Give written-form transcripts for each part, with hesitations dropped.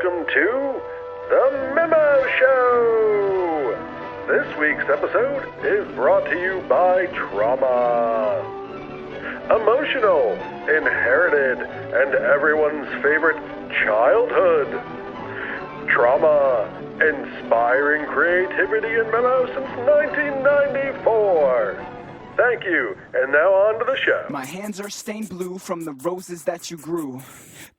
welcome to the Memo Show! This week's episode is brought to you by trauma. Emotional, inherited, and everyone's favorite childhood. Trauma, inspiring creativity in Memo since 1994. Thank you, and now on to the show. My hands are stained blue from the roses that you grew.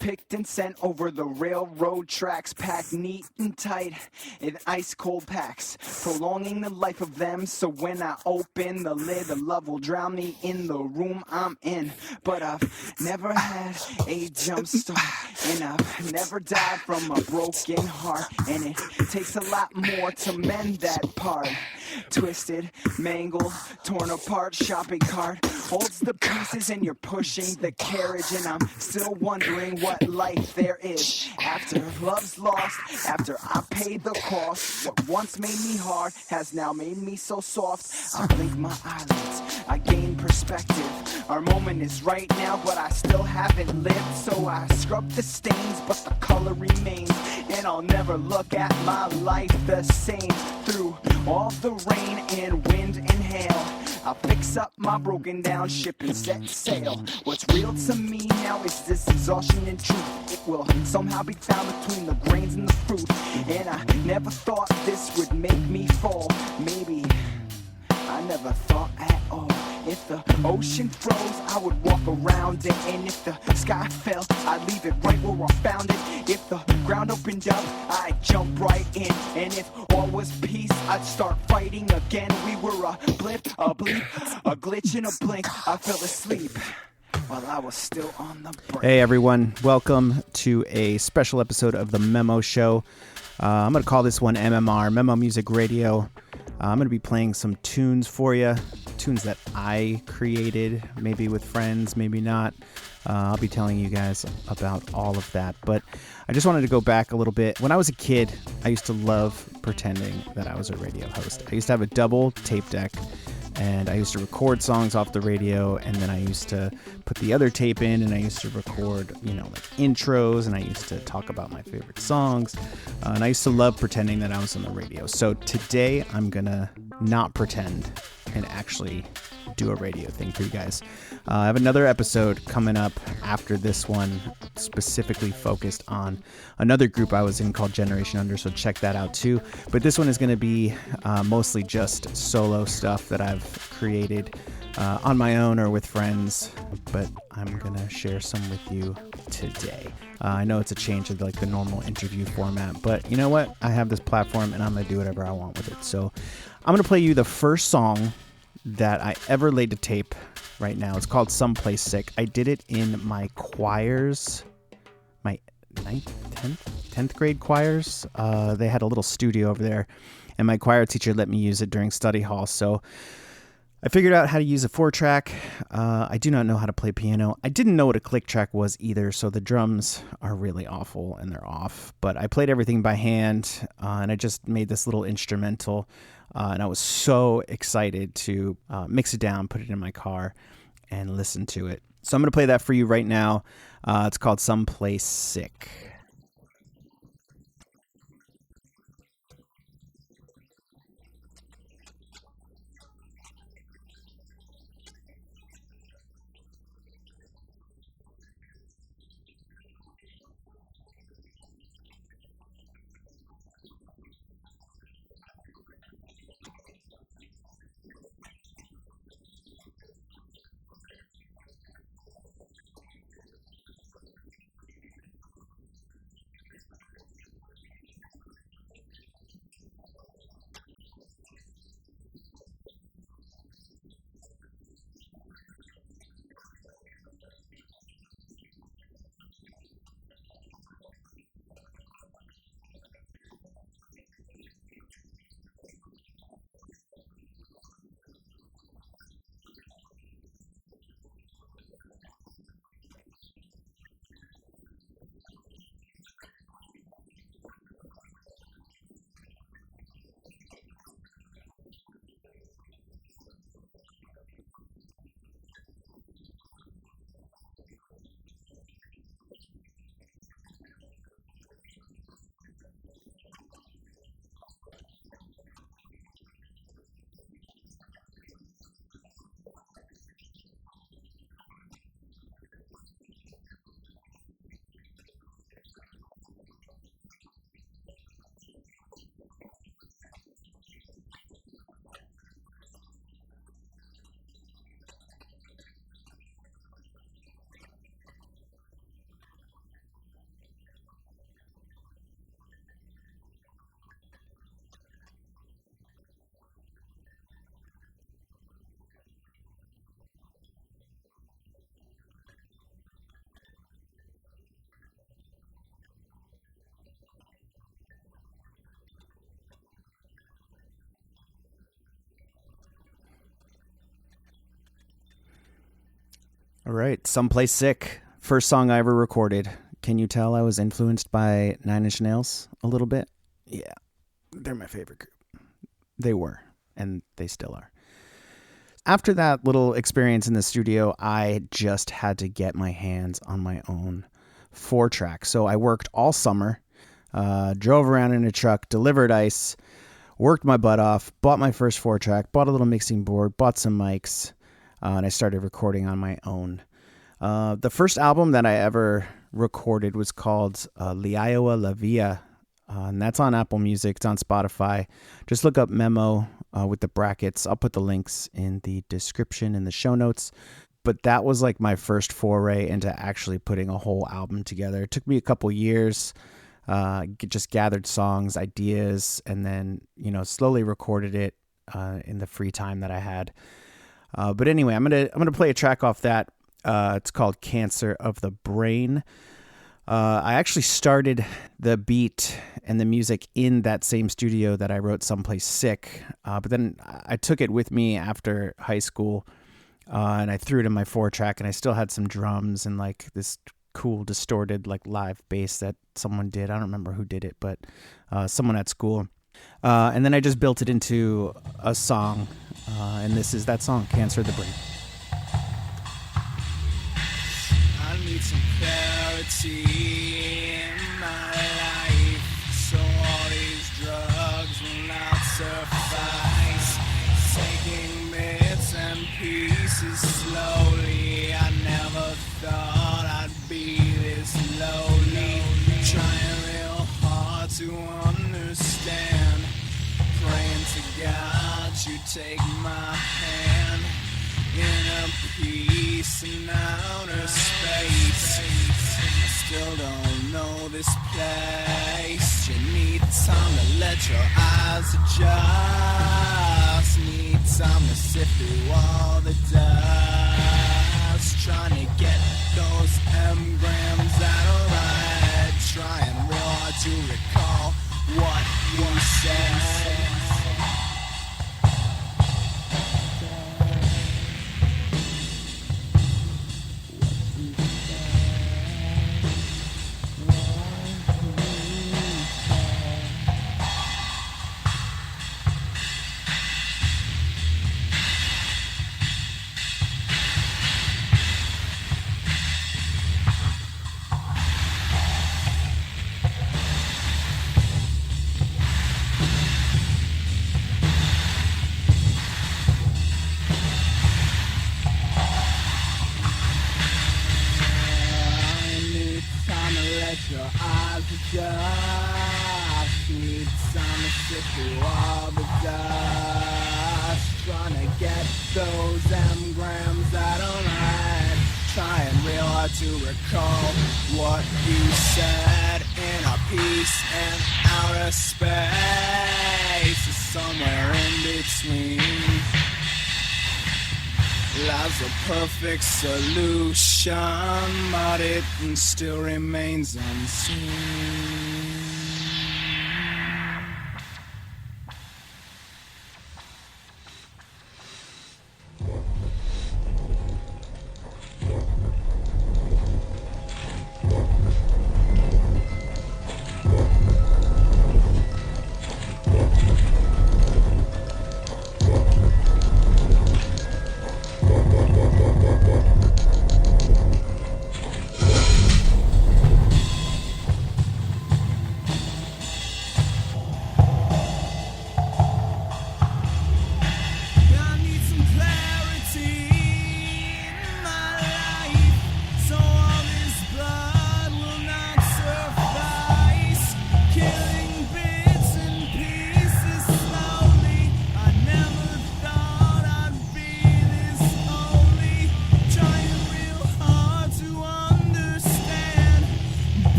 Picked and sent over the railroad tracks, packed neat and tight in ice-cold packs, prolonging the life of them, so when I open the lid, the love will drown me in the room I'm in. But I've never had a jump start, and I've never died from a broken heart, and it takes a lot more to mend that part. Twisted, mangled, torn apart, shopping cart holds the pieces and you're pushing the carriage, and I'm still wondering what life there is after love's lost, after I paid the cost. What once made me hard has now made me so soft. I blink my eyelids, I gain perspective. Our moment is right now, but I still haven't lived, so I scrub the stains, but the color remains, and I'll never look at my life the same. Through all the rain and wind and hail, I'll fix up my broken down ship and set sail. What's real to me now is this exhaustion and truth. It will somehow be found between the grains and the fruit. And I never thought this would make me fall. Maybe I never thought at all. If the ocean froze, I would walk around it. And if the sky fell, I'd leave it right where I found it. If the ground opened up, I'd jump right in. And if all was peace, I'd start fighting again. We were a blip, a bleep, a glitch and a blink. I fell asleep while I was still on the brink. Hey everyone, welcome to a special episode of the Memo Show. I'm going to call this one MMR, Memo Music Radio. I'm going to be playing some tunes for you, tunes that I created, maybe with friends, maybe not. I'll be telling you guys about all of that, but I just wanted to go back a little bit. When I was a kid, I used to love pretending that I was a radio host. I used to have a double tape deck, and I used to record songs off the radio, and then I used to put the other tape in, and I used to record, like intros, and I used to talk about my favorite songs, and I used to love pretending that I was on the radio. So today, I'm gonna not pretend and actually do a radio thing for you guys. I have another episode coming up after this one, specifically focused on another group I was in called Generation Under, so check that out too. But this one is going to be mostly just solo stuff that I've created on my own or with friends, but I'm going to share some with you today. I know it's a change of the normal interview format, but you know what? I have this platform and I'm going to do whatever I want with it. So I'm going to play you the first song that I ever laid to tape right now. It's called Someplace Sick. I did it in my choirs, my 10th grade choirs. They had a little studio over there, and my choir teacher let me use it during study hall. So I figured out how to use a 4-track. I do not know how to play piano. I didn't know what a click track was either, so the drums are really awful and they're off. But I played everything by hand, and I just made this little instrumental. And I was so excited to mix it down, put it in my car, and listen to it. So I'm going to play that for you right now. It's called Someplace Sick. All right, Someplace Sick. First song I ever recorded. Can you tell I was influenced by Nine Inch Nails a little bit? Yeah, they're my favorite group. They were, and they still are. After that little experience in the studio, I just had to get my hands on my own 4-track. So I worked all summer, drove around in a truck, delivered ice, worked my butt off, bought my first 4-track, bought a little mixing board, bought some mics, and I started recording on my own. The first album that I ever recorded was called Liaioa La Via, and that's on Apple Music. It's on Spotify. Just look up Memo with the brackets. I'll put the links in the description in the show notes. But that was like my first foray into actually putting a whole album together. It took me a couple years, just gathered songs, ideas, and then, slowly recorded it in the free time that I had. But anyway, I'm gonna play a track off that. It's called Cancer of the Brain. I actually started the beat and the music in that same studio that I wrote Someplace Sick. But then I took it with me after high school, and I threw it in my 4-track, and I still had some drums and like this cool distorted like live bass that someone did. I don't remember who did it, but someone at school. And then I just built it into a song, and this is that song, Cancer of the Brain. I need some clarity in my life, so all these drugs will not suffice. Taking bits and pieces slowly, I never thought I'd be this lonely. Trying real hard to understand, praying to God you take my hand. Inner peace in outer space, I still don't know this place. You need time to let your eyes adjust. Need time to sift through all the dust. Trying to get those M-grams out of right. Trying real hard to recall what you said. Your eyes adjust. Need time to sit through all the dust. Trying to get those M-grams out of line. Trying real hard to recall what you said. Inner peace and outer space is somewhere in between. Lies a perfect solution, but it still remains unseen.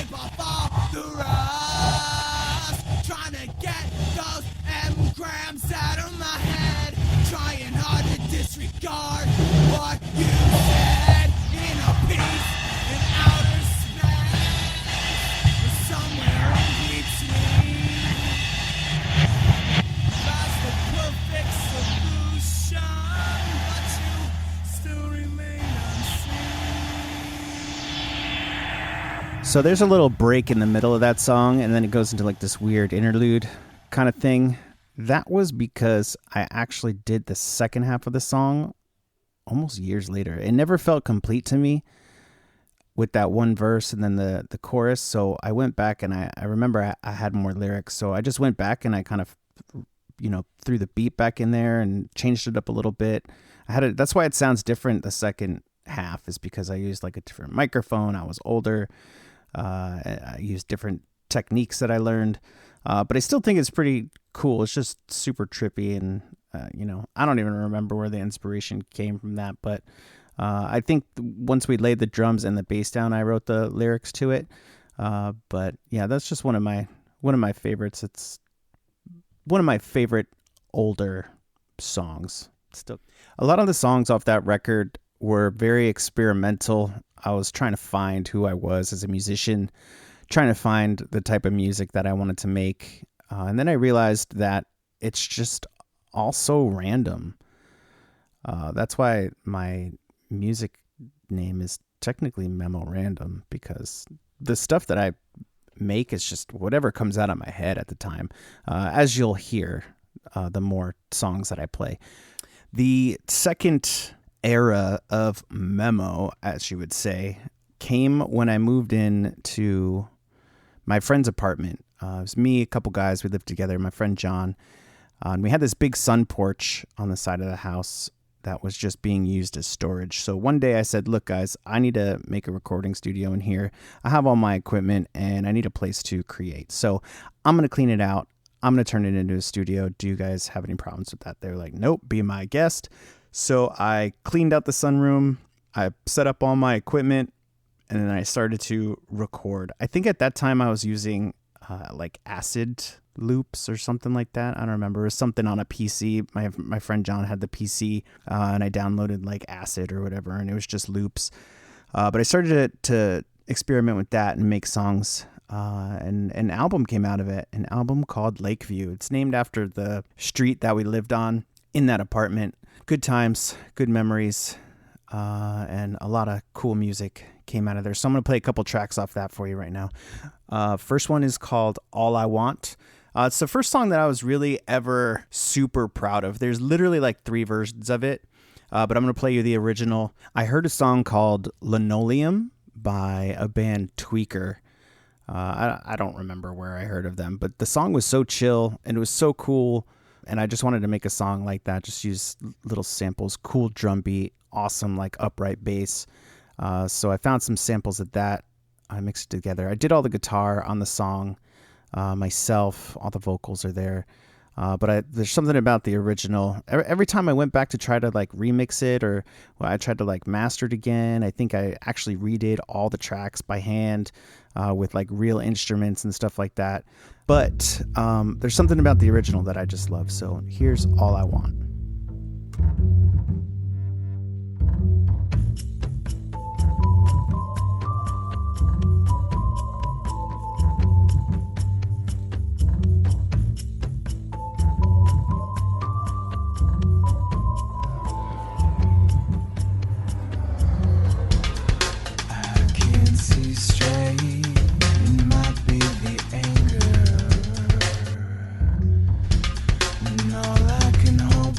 scrape off all the rust. Trying to get those M-grams out of my head. Trying hard to disregard what you said. In a peace in outer space, or somewhere in between. That's the perfect solution, but you still remain unseen. So there's a little break in the middle of that song, and then it goes into like this weird interlude kind of thing. That was because I actually did the second half of the song almost years later. It never felt complete to me with that one verse and then the chorus. So I went back and I remember I had more lyrics. So I just went back and I kind of, threw the beat back in there and changed it up a little bit. That's why it sounds different. The second half is because I used like a different microphone. I was older. I used different techniques that I learned. But I still think it's pretty cool. It's just super trippy. And, I don't even remember where the inspiration came from that. But I think once we laid the drums and the bass down, I wrote the lyrics to it. But yeah, that's just one of my favorites. It's one of my favorite older songs. Still, a lot of the songs off that record were very experimental. I was trying to find who I was as a musician, trying to find the type of music that I wanted to make. And then I realized that it's just all so random. That's why my music name is technically Memo Random, because the stuff that I make is just whatever comes out of my head at the time. As you'll hear, the more songs that I play. The second era of Memo, as you would say, came when I moved in to my friend's apartment. It was me, a couple guys, we lived together, my friend John, and we had this big sun porch on the side of the house that was just being used as storage. So one day I said, look guys, I need to make a recording studio in here. I have all my equipment and I need a place to create. So I'm going to clean it out. I'm going to turn it into a studio. Do you guys have any problems with that? They were like, nope, be my guest. So I cleaned out the sunroom. I set up all my equipment. And then I started to record. I think at that time I was using like acid loops or something like that. I don't remember. It was something on a PC. My friend John had the PC and I downloaded like acid or whatever, and it was just loops. But I started to experiment with that and make songs. And an album came out of it, an album called Lakeview. It's named after the street that we lived on in that apartment. Good times, good memories, and a lot of cool music came out of there. So I'm going to play a couple tracks off that for you right now. First one is called All I Want. It's the first song that I was really ever super proud of. There's literally like 3 versions of it, but I'm going to play you the original. I heard a song called Linoleum by a band Tweaker. I don't remember where I heard of them, but the song was so chill and it was so cool. And I just wanted to make a song like that. Just use little samples, cool drum beat, awesome like upright bass. So I found some samples of that. I mixed it together. I did all the guitar on the song myself. All the vocals are there. But there's something about the original. Every time I went back to try to like remix it, or I tried to like master it again, I think I actually redid all the tracks by hand with like real instruments and stuff like that. But there's something about the original that I just love. So here's All I Want. All I can hope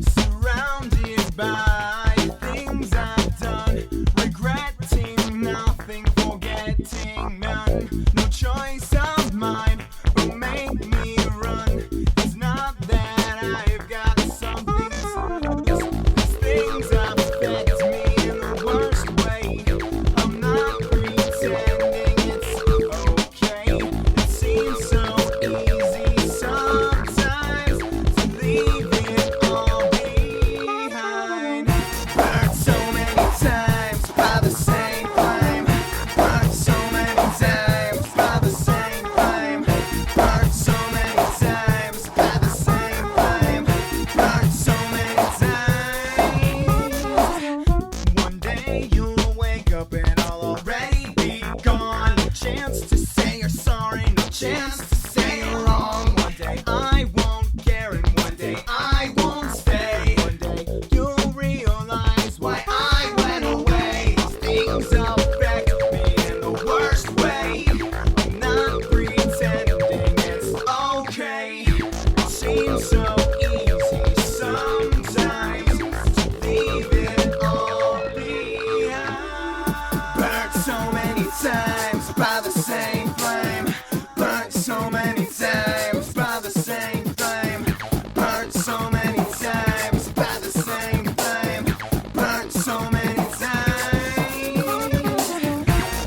surrounded by things I've done, regretting nothing, forgetting none. No choice of mine will make me run. It's not that I've got something, these things affect me in the worst way. I'm not pretending it's okay. It seems so easy sometimes to leave it all behind. Burned so many times by the same flame. Burned so many times by the same flame. Burned so many times by the same flame. Burned so many times. One day you'll wake up and I'll already be gone. No chance to say you're sorry, no chance to say you're wrong. One day I won't care and one day I won't stay. One day you'll realize why I went away. These things affect me in the worst way. I'm not pretending it's okay. It seems so easy sometimes to leave it all behind. Burnt so many times by the same flame. Burnt so many times by the same flame. Burnt so many times by the same flame. Burnt so many times.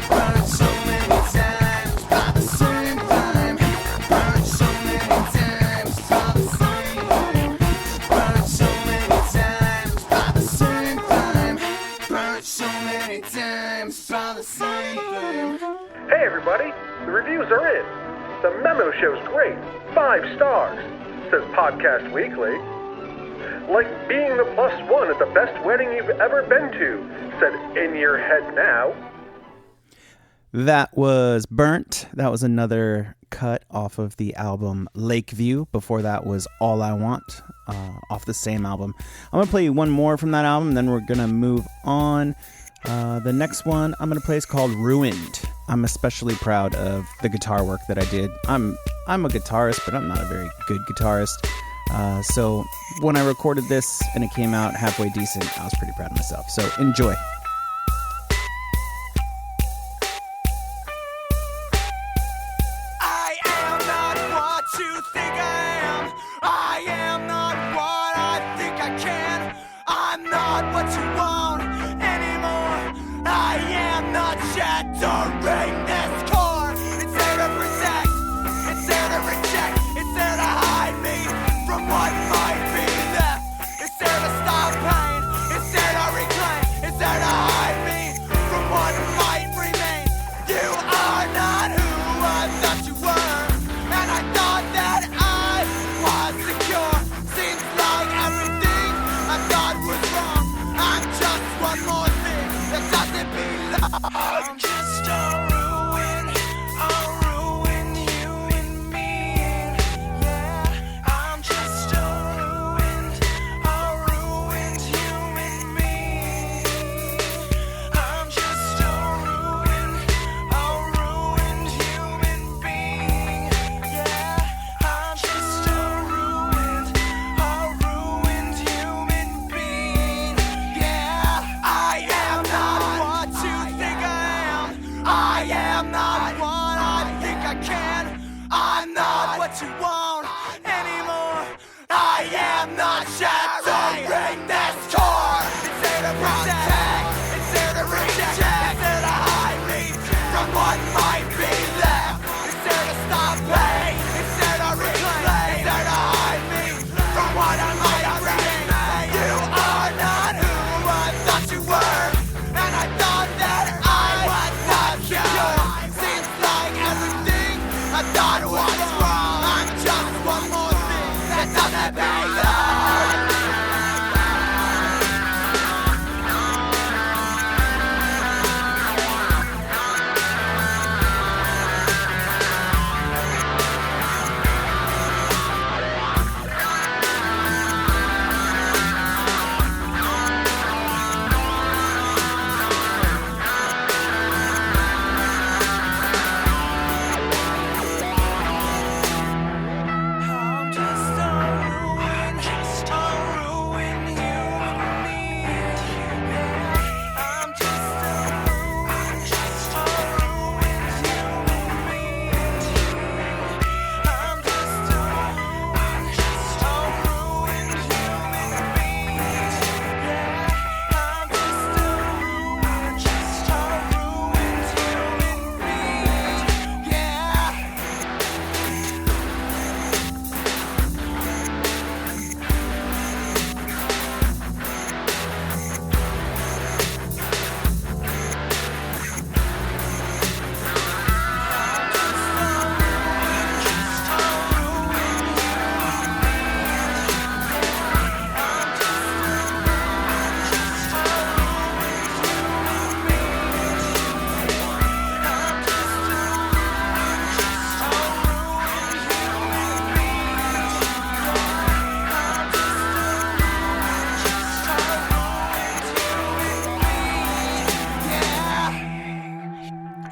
Burnt so many times by the same flame. Burnt so many times by the same flame. Burnt so many times by the same flame. Burnt so many times by the same flame. Hey everybody, the reviews are in. The Memo Show's great. 5 stars, says Podcast Weekly. Like being the +1 at the best wedding you've ever been to, said In Your Head Now. That was Burnt. That was another cut off of the album Lakeview. Before that was All I Want, off the same album. I'm going to play you one more from that album, then we're going to move on. The next one I'm going to play is called Ruined. I'm especially proud of the guitar work that I did. I'm a guitarist, but I'm not a very good guitarist. So when I recorded this and it came out halfway decent, I was pretty proud of myself. So enjoy. I am not what you think I am. I am not what I think I can. I'm not what you want anymore. I am not shattering this core. It's there to protect. It's there to reject. It's there to hide me from what might be left. It's there to stop pain. It's there to reclaim. It's there to hide me from what might remain. You are not who I thought you were, and I thought that I was secure. Seems like everything I thought was wrong. I'm just one more thing that doesn't belong. I'm just a ruined human being. Yeah, I'm just a ruined human being. I'm just a ruined human being. Yeah, I'm just a ruined human being. Yeah, I am not what you think I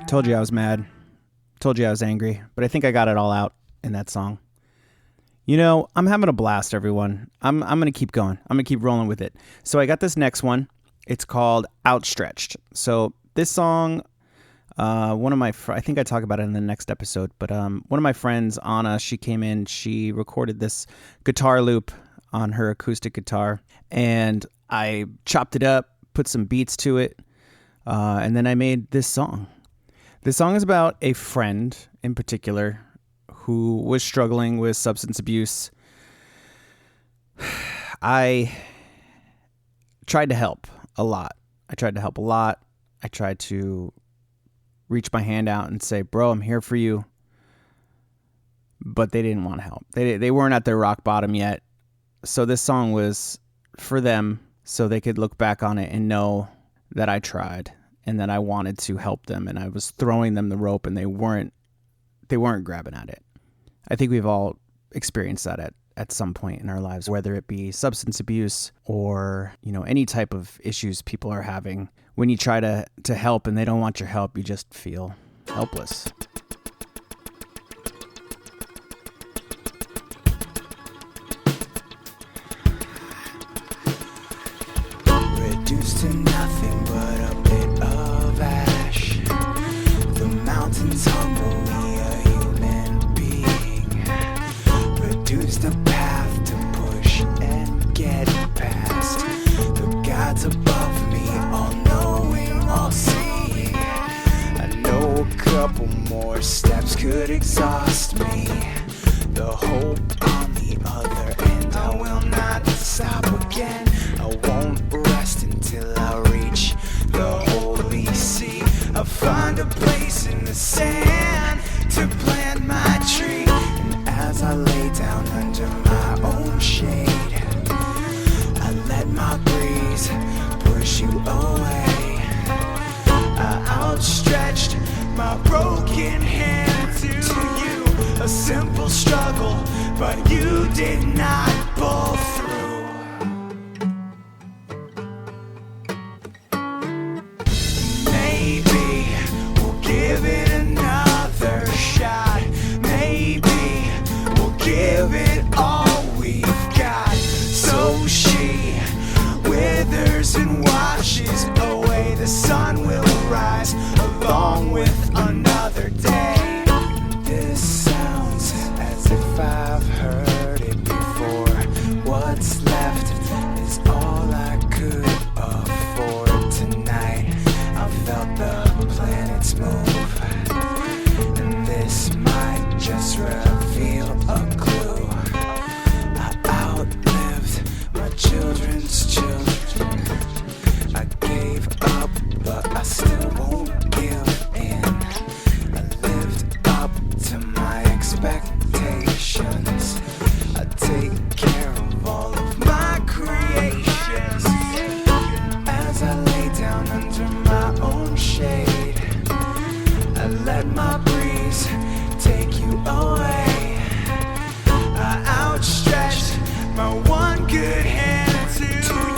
Told you I was mad. Told you I was angry. But I think I got it all out in that song. You know, I'm having a blast, everyone. I'm going to keep going. I'm going to keep rolling with it. So I got this next one. It's called Outstretched. So this song, one of my, I think I talk about it in the next episode, but one of my friends, Anna, she came in, she recorded this guitar loop on her acoustic guitar, and I chopped it up, put some beats to it, and then I made this song. This song is about a friend in particular who was struggling with substance abuse. I tried to help a lot. I tried to reach my hand out and say, bro, I'm here for you. But they didn't want to help. They weren't at their rock bottom yet. So this song was for them so they could look back on it and know that I tried and that I wanted to help them, and I was throwing them the rope and they weren't grabbing at it. I think we've all experienced that at some point in our lives, whether it be substance abuse or, you know, any type of issues people are having. When you try to help and they don't want your help, you just feel helpless. Reduced to nothing but a bit of ash. The mountains humble me, a human being. Reduced a path to push and get past. The gods above me, all knowing, all seeing. I know a couple more steps could exhaust me. The hope on the other end, I will not stop again. I won't rest until I reach the holy sea. I'll find a place in the sand to plant my tree. And as I lay down under my own shade, I let my breeze push you away. I outstretched my broken hand to you. A simple struggle, but you did not pull through. Maybe we'll give it another shot. Maybe we'll give it all we've got. So she withers and washes away. The sun will rise along with another day. This sounds as if I've heard it before. What's left is all I could afford tonight. I felt the planets move, and this might just reveal a clue. I outlived my children's children. I gave up, but I still won't give in. I lived up to my expectations. I take care of all of my creations. As I lay down under my own shade, I let my breeze take you away. I outstretched my one good hand to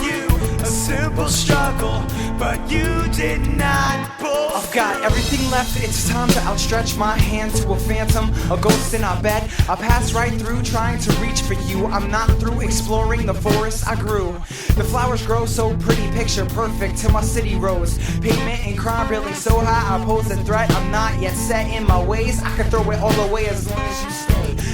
you. A simple struggle, but you did not pull. I've got everything left, it's time to outstretch my hand to a phantom, a ghost in our bed. I pass right through trying to reach for you. I'm not through exploring the forest I grew. The flowers grow so pretty, picture perfect till my city rose. Pavement and crime building so high, I pose a threat. I'm not yet set in my ways. I can throw it all away as long as you stay.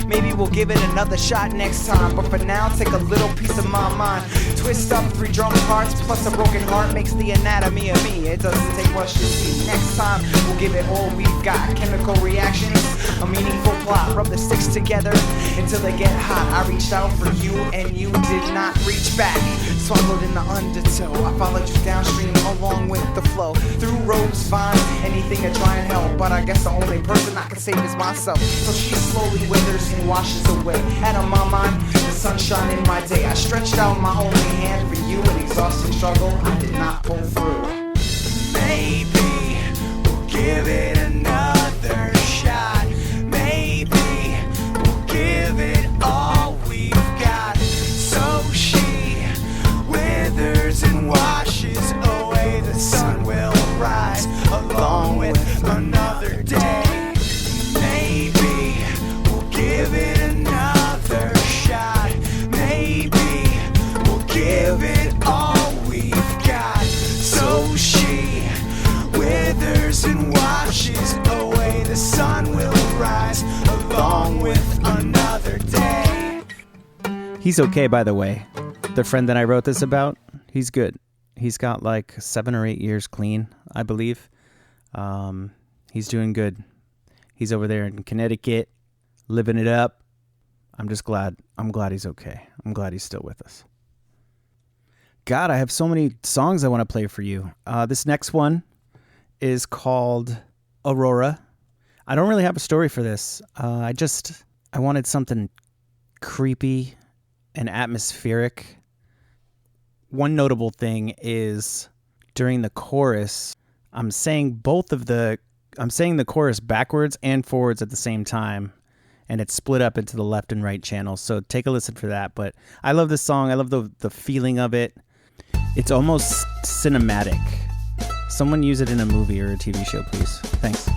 Maybe we'll give it another shot next time, but for now, take a little piece of my mind. Twist up 3 drum parts plus a broken heart makes the anatomy of me. It doesn't take much to see. Next time, we'll give it all we've got. Chemical reactions, a meaningful plot. Rub the sticks together until they get hot. I reached out for you and you did not reach back. Swallowed in the undertow, I followed you downstream along with the flow. Through ropes, vines, anything to try and help, but I guess the only person I can save is myself. So she slowly withers and washes away. Out of my mind, the sunshine in my day. I stretched out my only hand for you. An exhausting struggle, I did not pull through. Maybe we'll give it another shot. Maybe we'll give it all we've got. So she withers and washes away. The sun will rise along with another and washes away. The sun will rise along with another day. He's okay, by the way. The friend that I wrote this about, he's good. He's got like 7 or 8 years clean, I believe. He's doing good. He's over there in Connecticut, living it up. I'm just glad. I'm glad he's okay. I'm glad he's still with us. God, I have so many songs I want to play for you. This next one is called Aurora. I don't really have a story for this. I wanted something creepy and atmospheric. One notable thing is during the chorus, I'm saying the chorus backwards and forwards at the same time, and it's split up into the left and right channels. So take a listen for that. But I love this song. I love the feeling of it. It's almost cinematic. Someone use it in a movie or a TV show, please. Thanks.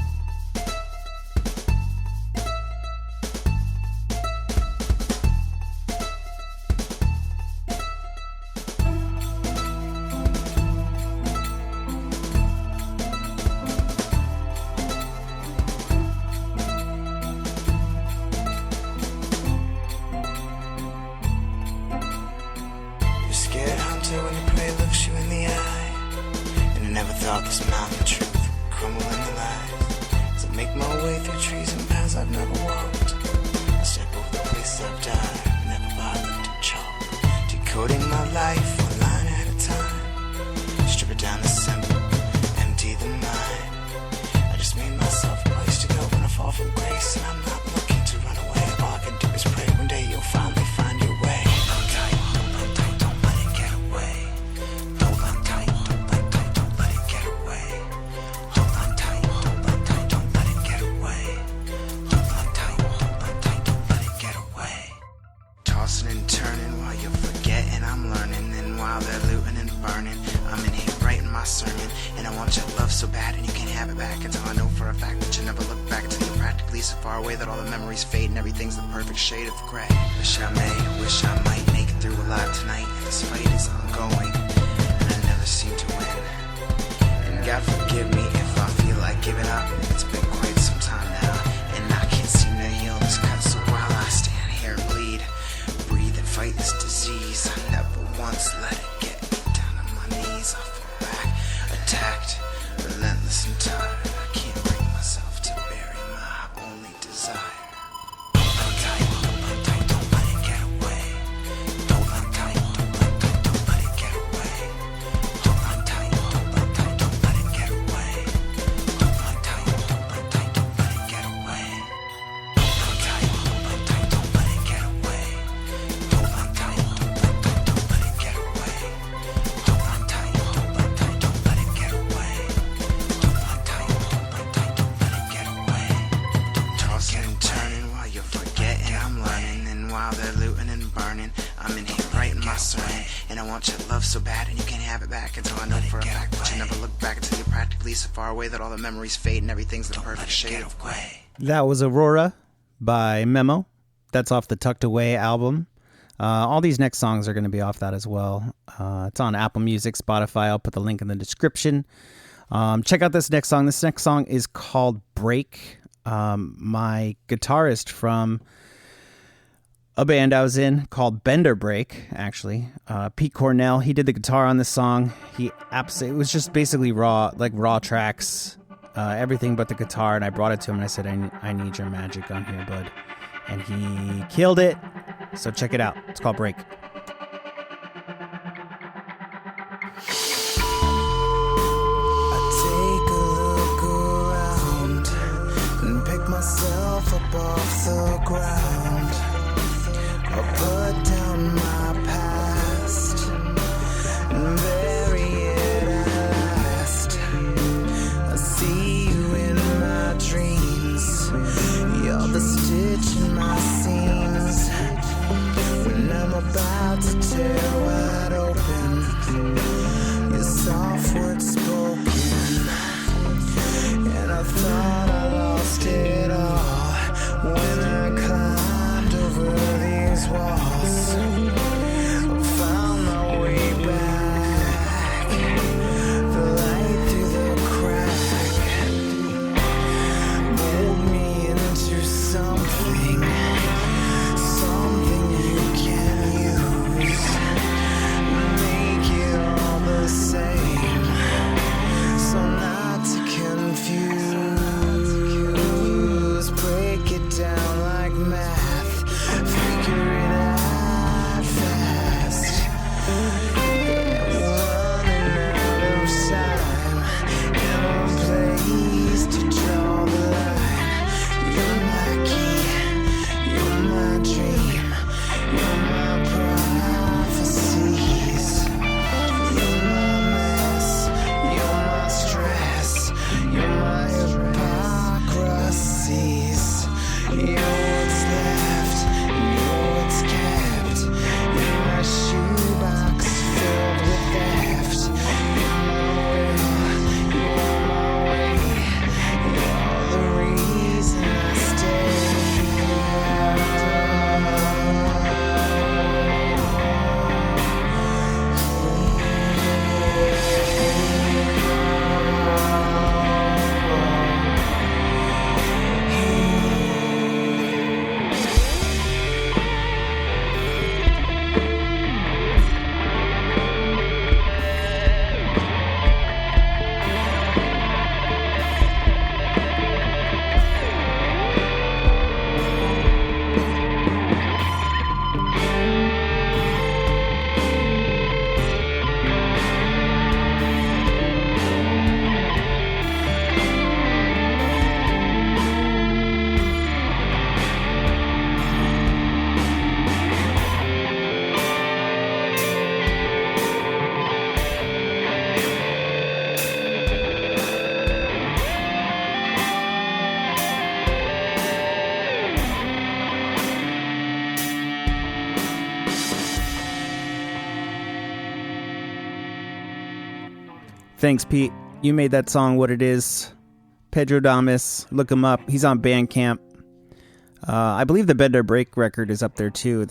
That all the memories fade and everything's the perfect shade of gray. That was Aurora by Memo. That's off the Tucked Away album. All these next songs are going to be off that as well. It's on Apple Music, Spotify. I'll put the link in the description. Check out this next song. This next song is called Break. My guitarist from a band I was in called Bender Break, actually. Pete Cornell, he did the guitar on this song. It was just basically raw tracks, everything but the guitar. And I brought it to him and I said, I need your magic on here, bud. And he killed it. So check it out. It's called Break. Myself up off the ground, I'll put down my past and bury it at last. I see you in my dreams, you're the stitch in my seams. When I'm about to tear wide open, your soft words spoken, and I thought I lost it all when I climbed Thanks, Pete. You made that song what it is. Pedro Damas, look him up. He's on Bandcamp. I believe the Bend or Break record is up there too.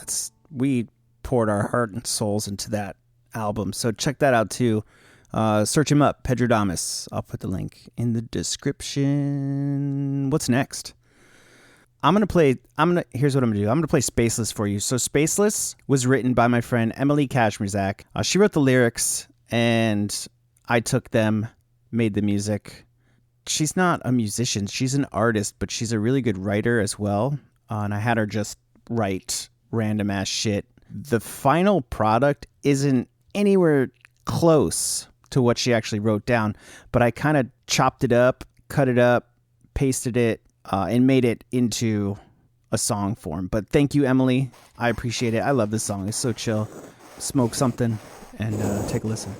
We poured our heart and souls into that album, so check that out too. Search him up, Pedro Damas. I'll put the link in the description. What's next? Here's what I'm gonna do. I'm gonna play Spaceless for you. So Spaceless was written by my friend Emily Kashmirzak. She wrote the lyrics, and I took them, made the music. She's not a musician. She's an artist, but she's a really good writer as well. And I had her just write random ass shit. The final product isn't anywhere close to what she actually wrote down, but I kind of chopped it up, cut it up, pasted it, and made it into a song form. But thank you, Emily. I appreciate it. I love this song. It's so chill. Smoke something and take a listen.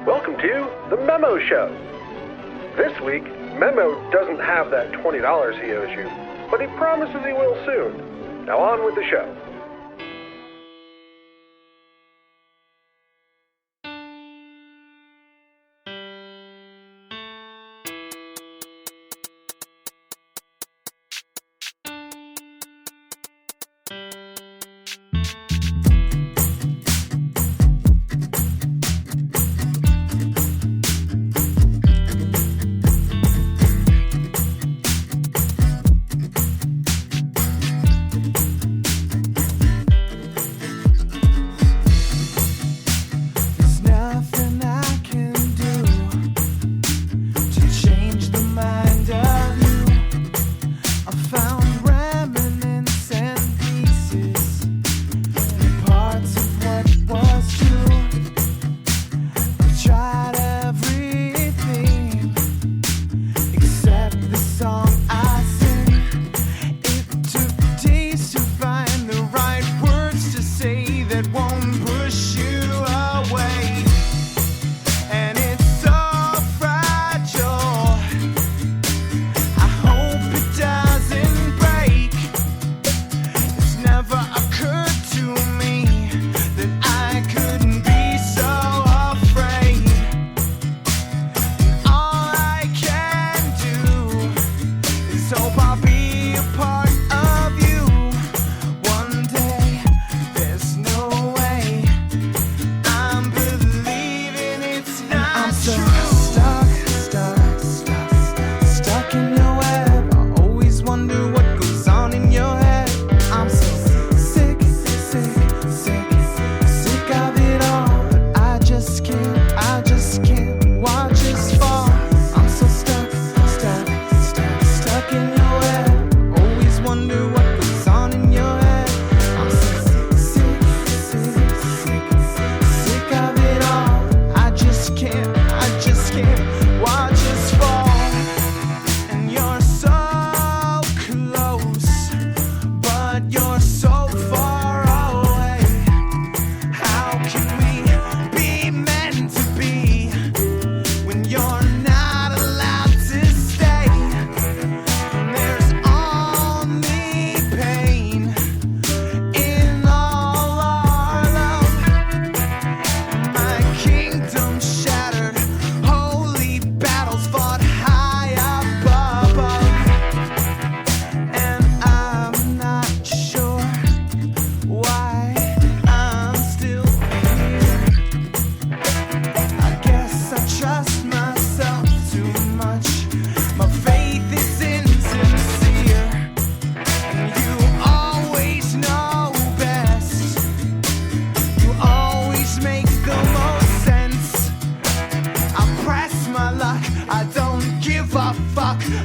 Welcome to the Memo Show. This week, Memo doesn't have that $20 he owes you, but he promises he will soon. Now on with the show.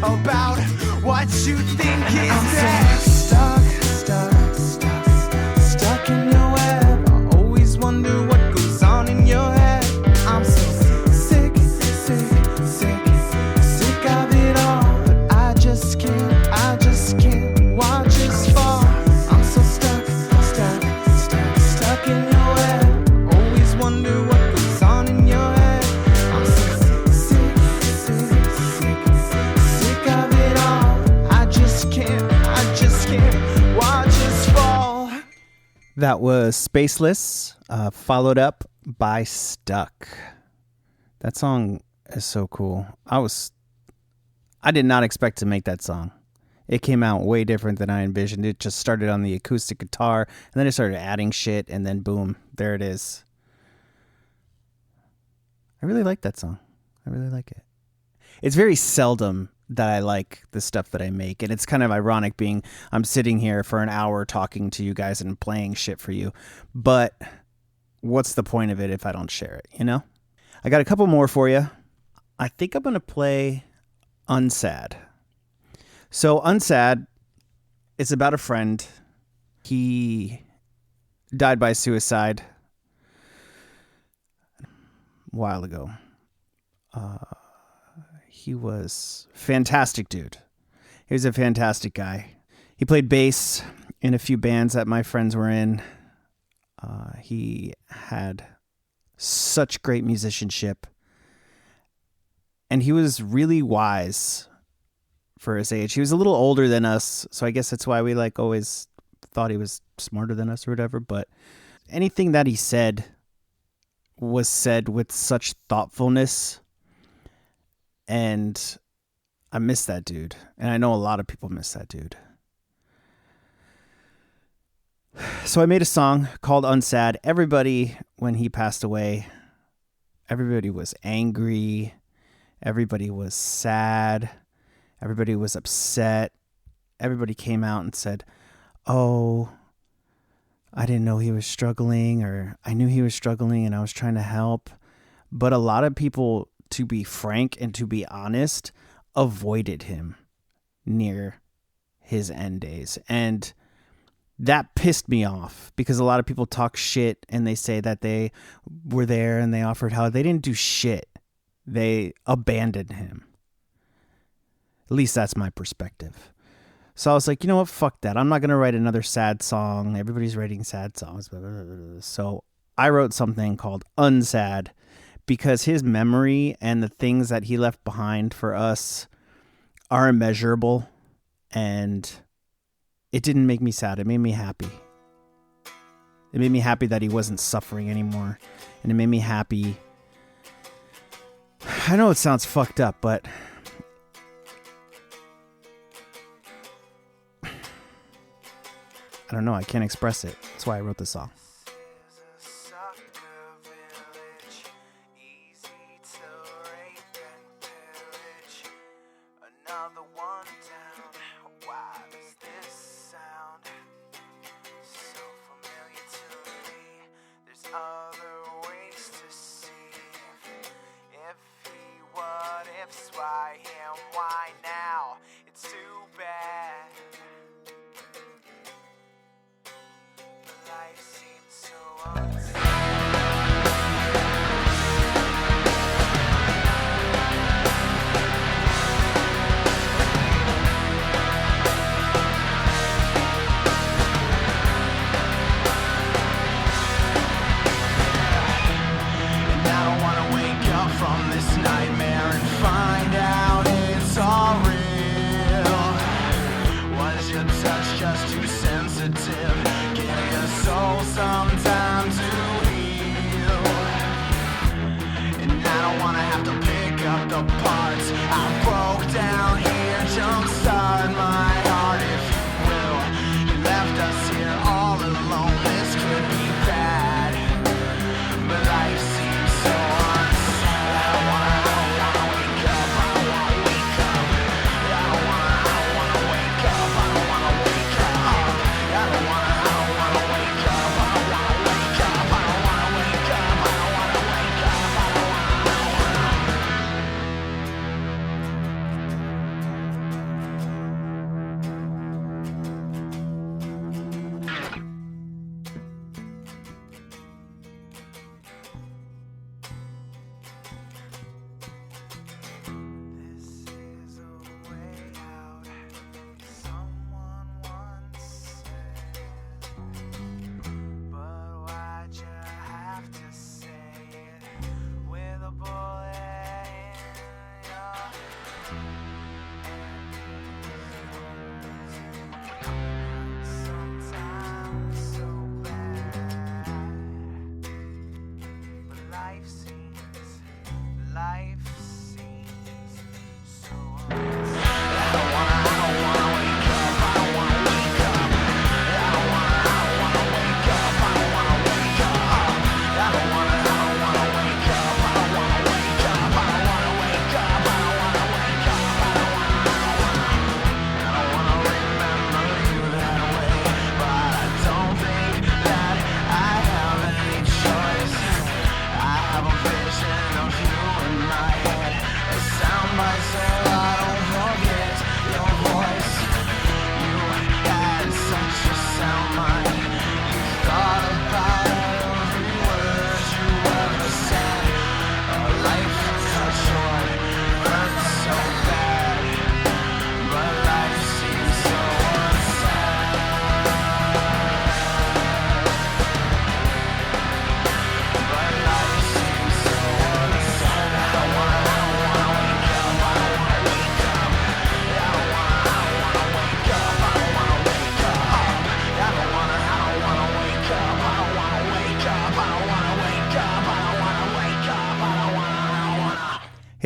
about what you think is next. Stuck in your web. I always wonder what goes on in your head. I'm so sick of it all. But I just can't watch us fall. I'm so stuck in your web. Always wonder what goes on in your head. I'm so sick of it all. I just can't watch us fall. That was Spaceless, followed up by Stuck. That song is so cool. I did not expect to make that song. It came out way different than I envisioned. It just started on the acoustic guitar, and then it started adding shit, and then boom, there it is. I really like that song. I really like it. It's very seldom that I like the stuff that I make, and it's kind of ironic being I'm sitting here for an hour talking to you guys and playing shit for you. But what's the point of it if I don't share it, you know? I got a couple more for you. I think I'm going to play Unsad. So Unsad is about a friend. He died by suicide a while ago. He was a fantastic dude. He was a fantastic guy. He played bass in a few bands that my friends were in. He had such great musicianship. And he was really wise for his age. He was a little older than us, so I guess that's why we like always thought he was smarter than us or whatever. But anything that he said was said with such thoughtfulness. And I miss that dude. And I know a lot of people miss that dude. So I made a song called Unsad. Everybody, when he passed away, everybody was angry. Everybody was sad. Everybody was upset. Everybody came out and said, oh, I didn't know he was struggling, or I knew he was struggling and I was trying to help. But a lot of people, to be frank and to be honest, avoided him near his end days. And that pissed me off because a lot of people talk shit and they say that they were there and they offered help. They didn't do shit. They abandoned him. At least that's my perspective. So I was like, you know what? Fuck that. I'm not going to write another sad song. Everybody's writing sad songs. So I wrote something called Unsad because his memory and the things that he left behind for us are immeasurable. And it didn't make me sad. It made me happy. It made me happy that he wasn't suffering anymore. And it made me happy. I know it sounds fucked up, but I don't know. I can't express it. That's why I wrote the song. Why him? Why now? It's too bad. Life seems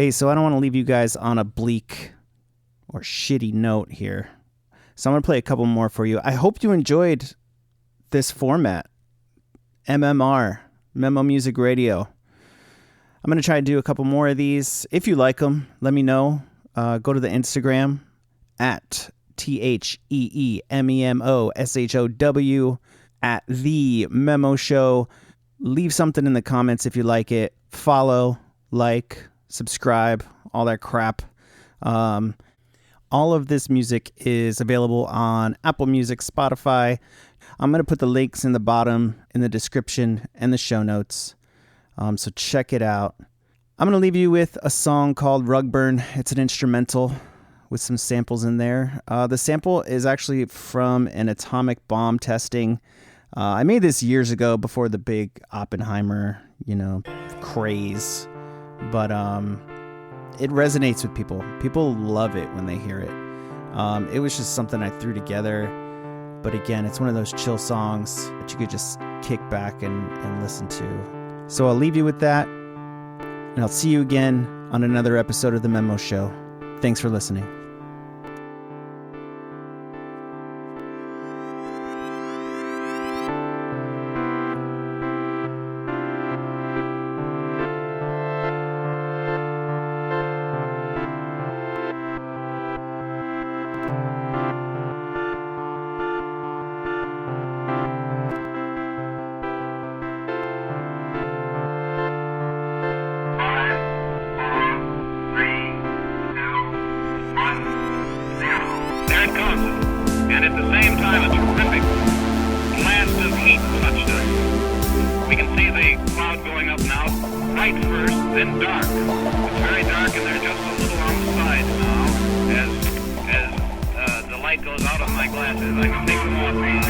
Hey, so I don't want to leave you guys on a bleak or shitty note here. So I'm going to play a couple more for you. I hope you enjoyed this format. MMR, Memo Music Radio. I'm going to try to do a couple more of these. If you like them, let me know. Go to the Instagram at TheeMemoshow at The Memo Show. Leave something in the comments if you like it. Follow, like, subscribe, all that crap. All of this music is available on Apple Music, Spotify. I'm going to put the links in the bottom, in the description, and the show notes. So check it out. I'm going to leave you with a song called Rug Burn. It's an instrumental with some samples in there. The sample is actually from an atomic bomb testing. I made this years ago before the big Oppenheimer, craze. But it resonates with people. People love it when they hear it. It was just something I threw together. But again, it's one of those chill songs that you could just kick back and listen to. So I'll leave you with that. And I'll see you again on another episode of The Memo Show. Thanks for listening. And at the same time, a terrific blast of heat touched us. We can see the cloud going up now, bright first, then dark. It's very dark, and they're just a little on the side now. As the light goes out of my glasses, I can take them off now.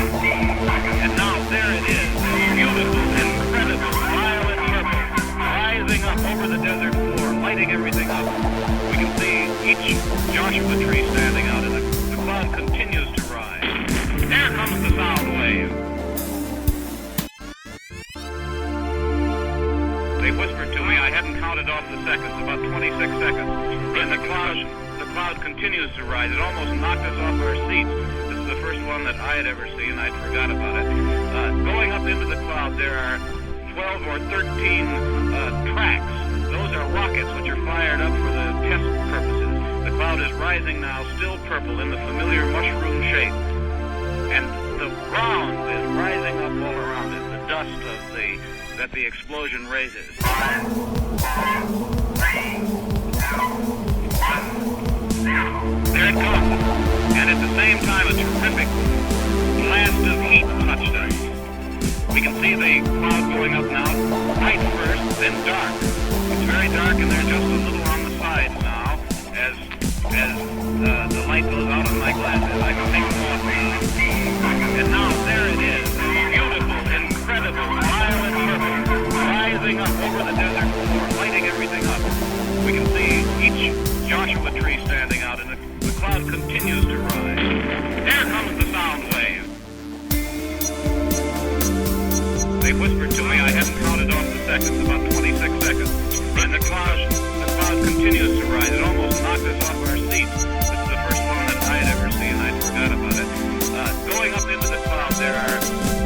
And now there it is, beautiful, incredible, violet purple, rising up over the desert floor, lighting everything up. We can see each Joshua tree standing out, and the cloud continues to rise. There comes the sound wave. They whispered to me I hadn't counted off the seconds, about 26 seconds. And the cloud continues to rise. It almost knocked us off our seats. This is the first one that I had ever seen. I'd forgot about it. Going up into the cloud, there are 12 or 13 tracks. Those are rockets which are fired up for the test purposes. The cloud is rising now, still purple in the familiar mushroom shape. And the ground is rising up all around it, the dust that the explosion raises. 5, 4, 3, 2, 1, 0. There it comes. And at the same time, a terrific blast of heat touched us. We can see the cloud going up now, bright first, then dark. It's very dark, and they're just a little on the sides now. As the light goes out of my glasses, I can take them off now. And now there it is, beautiful, incredible, violet purple, rising up over the desert floor, lighting everything up. We can see each Joshua tree standing out, and the cloud continues to rise. There comes the sound wave. They whispered to me I hadn't counted off the seconds, about 26 seconds. And the cloud continues to rise. It almost knocked us off our seats. This is the first one that I had ever seen. I'd forgot about it. Going up into the cloud, there are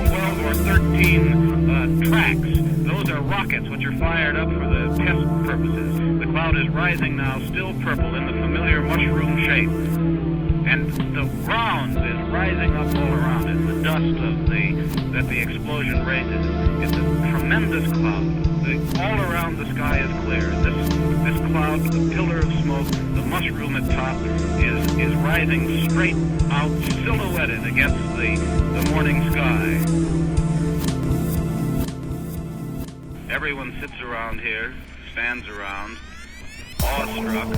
12 or 13 tracks. Those are rockets which are fired up for the test purposes. The cloud is rising now, still purple in the familiar mushroom shape. And the ground is rising up all around it, the dust that the explosion raises. It's a tremendous cloud. All around the sky is clear. This cloud, the pillar of smoke, the mushroom at top, is rising straight out, silhouetted against the morning sky. Everyone sits around here, stands around, awestruck.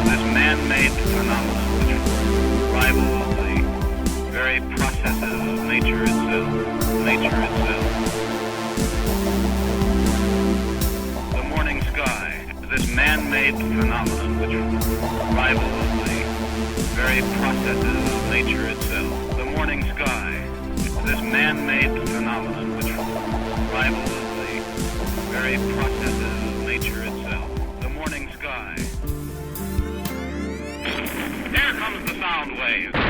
This man-made phenomenon which rivals the very processes of nature itself. The morning sky, this man-made phenomenon which rivals the very processes of nature itself. The morning sky, this man-made phenomenon which rivals the very processes of nature itself. sound wave.